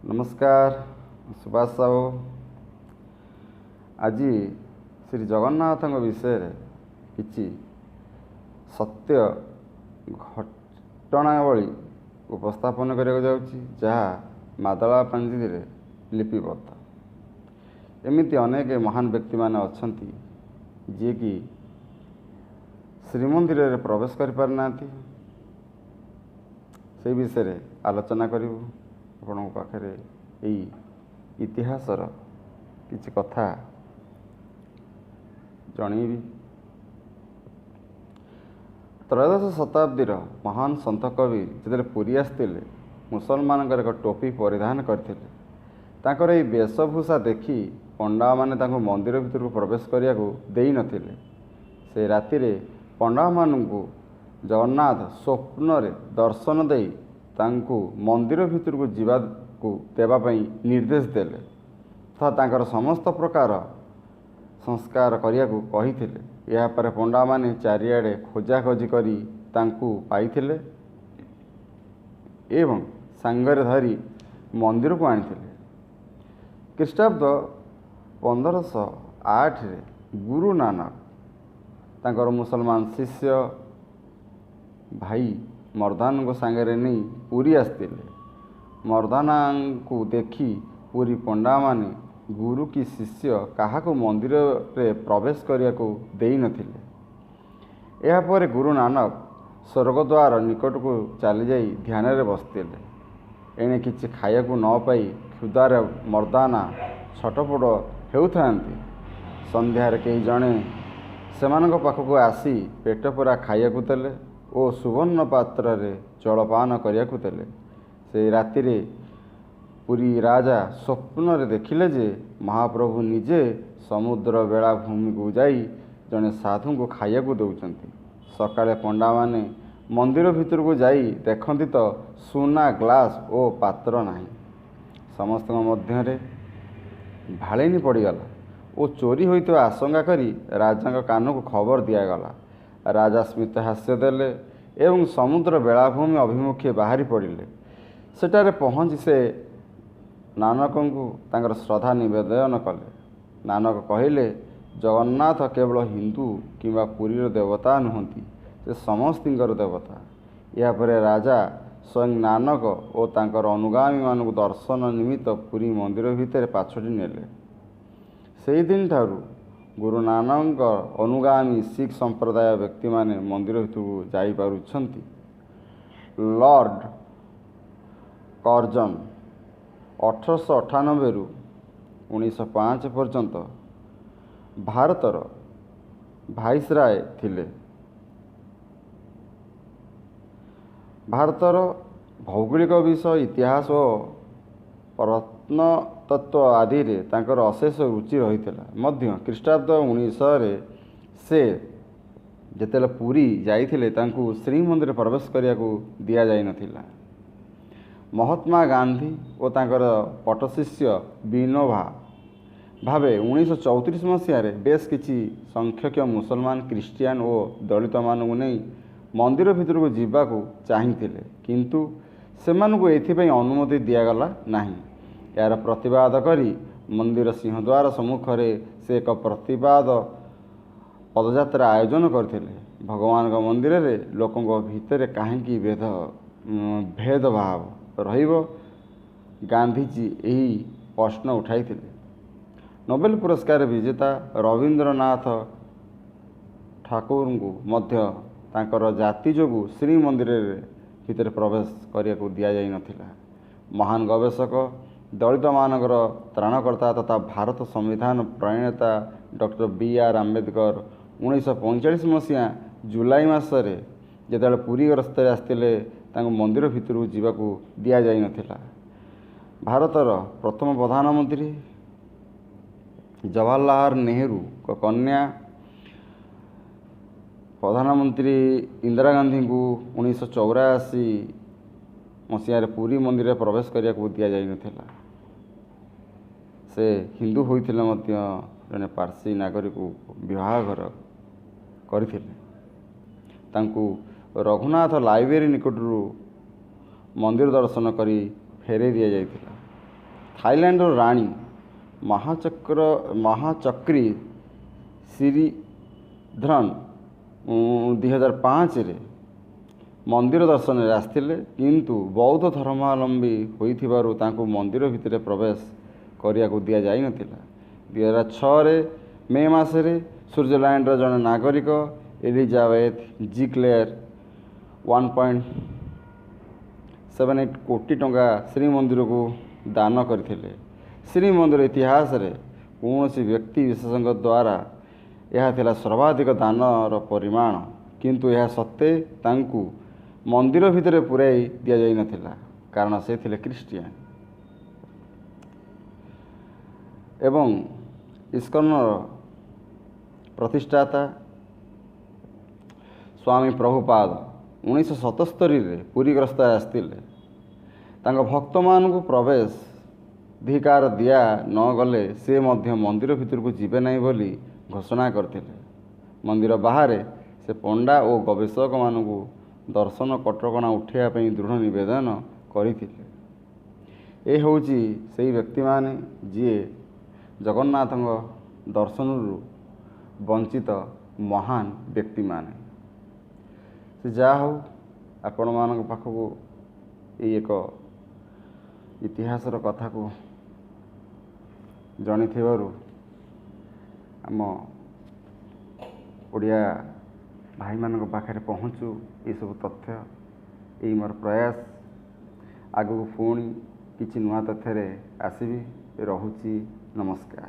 नमस्कार, सुभाष साहू। आज श्री जगन्नाथ विषय किसी सत्य घटनावली उपस्थापन करने जहाँ मादला पांजी लिपिबद्ध। एमती अनेक महान व्यक्ति मान अच्छा जी कि श्रीमंदिर में प्रवेश कर पारना से विषय आलोचना करूँ। आपण पाखे यही इतिहासर किसी कथा जनइबी। त्रयोदश शताब्दीर महान सन्त कवि जिते पुरी आसते मुसलमान एक टोपी परिधान करते यही वेशभूषा देखी पंडा माने तांको मंदिर भितर प्रवेश करने को देई नथिले। से राति पंडा मानू जगन्नाथ स्वप्न दर्शन दे तांको मंदिर भितर को जीवा को देवाई निर्देश देले तथा तांकर समस्त प्रकार संस्कार करिया को कहिथिले। या पर पंडा माने चारिआडे खोजाखोजी करी तांको पाइथिले एवं सांगरे धरी मंदिर को आनिथिले। ख्रीष्टाब्द 1508 रे गुरु नानक तांकर मुसलमान शिष्य भाई मर्दान को सांगरे नहीं पुरी आसते। मर्दाना को देखी पुरी पंडा माने गुरु की शिष्य क्या मंदिर रे प्रवेश करने को देई नथिले। या पर गुरु नानक स्वर्गद्वार निकट को चली जाई ध्यान रे बसते। एणे किछि खाया को न पाई क्षुधार मर्दाना छटपट हेउथांती। संध्यार कई जणे सेमानक पाखक आसी पेट पूरा खाया को देले और सुवर्ण पात्र रे जलपान करिया को देले। से राति रे पुरी राजा स्वप्न रे देखिले जे महाप्रभु निजे समुद्र बेलाभूमि को जाई जने साधु को खाया को दौचंती। सकाळे पंडा माने मंदिर भितर को जाई देखंती तो सुना ग्लास ओ पात्र नाही। समस्त मध्य रे भाळेनी पड़ीगला और चोरी होइतो आशंका करी राजा कान को खबर दियागला। राजा स्मित हास्य देले एवं समुद्र बेलाभूमि अभिमुखे बाहरी पड़े। सेटारे पहुँची से नानक को तांकर श्रद्धा निवेदन कले। नानक कहिले जगन्नाथ केवल हिंदू किंवा पुरीर देवता नुहंती, से समस्तिंकर देवता। या परे राजा स्वयं नानक और तांकर अनुगामी मानक दर्शन निमित्त पुरी मंदिर भितर पाछड़ी नेले। सेही दिन ठारू गुरु नानक अनुगामी सिख संप्रदाय व्यक्ति माने मंदिर भितर जाई पारुछंती। लॉर्ड कर्जन 1898 रु 1905 पर्यंत भारतर भाइसराय थिले। भारतर भौगोलिक विषय इतिहास और प्रत्नतत्व आदि रे तांकर अशेष रुचि रही मध्य। ख्रीष्टाब्द 1900 रे से जेतेले पुरी जाइथिले तांकु श्रीमंदिर प्रवेश करिया को दिया जाई नथिला। महात्मा गांधी और तांकर पटशिष्य विनोबा भावे 1934 मसीह बेस किछि संख्यक मुसलमान क्रिश्चियन और दलित मानू नहीं मंदिर भितर को जीवा को चाहिथिले, किंतु सेमानकु एथिपई अनुमति दियागला नाही। यार प्रतिवाद करी मंदिर सिंहद्वार सम्मुख से एक प्रतिवाद पदयात्रा आयोजन करते। भगवान का मंदिर रे लोकों भितर कहीं भेदभाव रहिबो, गांधीजी यही प्रश्न उठाई। नोबेल पुरस्कार विजेता रवींद्रनाथ ठाकुर को मध्य तांकर जाति जोगु श्रीमंदिर भितर प्रवेश करिया को दिया जाई नथिला। महान गवेषक दलित मानकर त्राणकर्ता तथा भारत संविधान प्रणेता डॉक्टर बी.आर. आंबेडकर 1945 मसीहा जुलाई मासरे जेतेबेले पुरी गस्तर आसते मंदिर भितर जीवा को दिया जाई नथिला। भारतर प्रथम प्रधानमंत्री जवाहरलाल नेहरू को कन्या प्रधानमंत्री इंदिरा गांधी को 1984 मसीह पुरी मंदिर में प्रवेश करिया को दिया जाई नथिला। से हिंदू होइथिले मध्य जने पारसी नागरिक विवाह करथिले। तांकु रघुनाथ लाइब्रेरी निकटरू मंदिर दर्शन करी फेरे दिया जाइथिला। ଥାଇଲାଣ୍ଡର ରାଣୀ ମହାଚକ୍ରୀ ସିରିଧ୍ରନ୍ 2005ରେ ମନ୍ଦିର ଦର୍ଶନରେ ଆସିଥିଲେ, କିନ୍ତୁ ବୌଦ୍ଧ ଧର୍ମାବଲମ୍ବୀ ହୋଇଥିବାରୁ ତାଙ୍କୁ ମନ୍ଦିର ଭିତରେ ପ୍ରବେଶ କରିବାକୁ ଦିଆଯାଇନଥିଲା। 2006ରେ ମେ ମାସରେ ସ୍ୱିଜରଲ୍ୟାଣ୍ଡର ଜଣେ ନାଗରିକ ଏଲିଜାବେଥ ଜି କ୍ଲେର 1.78 କୋଟି ଟଙ୍କା ଶ୍ରୀମନ୍ଦିରକୁ ଦାନ କରିଥିଲେ। ଶ୍ରୀମନ୍ଦିର ଇତିହାସରେ କୌଣସି ବ୍ୟକ୍ତି ବିଶେଷଙ୍କ ଦ୍ୱାରା ଏହା ଥିଲା ସର୍ବାଧିକ ଦାନର ପରିମାଣ, କିନ୍ତୁ ଏହା ସତ୍ତ୍ୱେ ତାଙ୍କୁ ମନ୍ଦିର ଭିତରେ ପୁରାଇ ଦିଆଯାଇନଥିଲା କାରଣ ସେ ଥିଲେ ଖ୍ରୀଷ୍ଟିଆନ। ଏବଂ ଇସ୍କନର ପ୍ରତିଷ୍ଠାତା ସ୍ୱାମୀ ପ୍ରଭୁପାଦ 1977ରେ ପୁରୀ ଗସ୍ତରେ ଆସିଥିଲେ। ତାଙ୍କ ଭକ୍ତମାନଙ୍କୁ ପ୍ରବେଶାଧିକାର ଦିଆ ନ ଗଲେ ସେ ମଧ୍ୟ ମନ୍ଦିର ଭିତରକୁ ଯିବେ ନାହିଁ ବୋଲି ଘୋଷଣା କରିଥିଲେ। ମନ୍ଦିର ବାହାରେ ସେ ପଣ୍ଡା ଓ ଗବେଷକମାନଙ୍କୁ ଦର୍ଶନ କଟକଣା ଉଠାଇବା ପାଇଁ ଦୃଢ଼ ନିବେଦନ କରିଥିଲେ। ଏ ହେଉଛି ସେହି ବ୍ୟକ୍ତିମାନେ ଯିଏ ଜଗନ୍ନାଥଙ୍କ ଦର୍ଶନରୁ ବଞ୍ଚିତ ମହାନ ବ୍ୟକ୍ତିମାନେ। ସେ ଯାହା ହେଉ ଆପଣମାନଙ୍କ ପାଖକୁ ଏଇ ଏକ ଇତିହାସର କଥାକୁ ଜଣିଥିବାରୁ ଆମ ଓଡ଼ିଆ ଭାଇମାନଙ୍କ ପାଖରେ ପହଞ୍ଚୁ ଏସବୁ ତଥ୍ୟ, ଏଇ ମୋର ପ୍ରୟାସ। ଆଗକୁ ପୁଣି କିଛି ନୂଆ ତଥ୍ୟରେ ଆସିବି। ରହୁଛି, ନମସ୍କାର।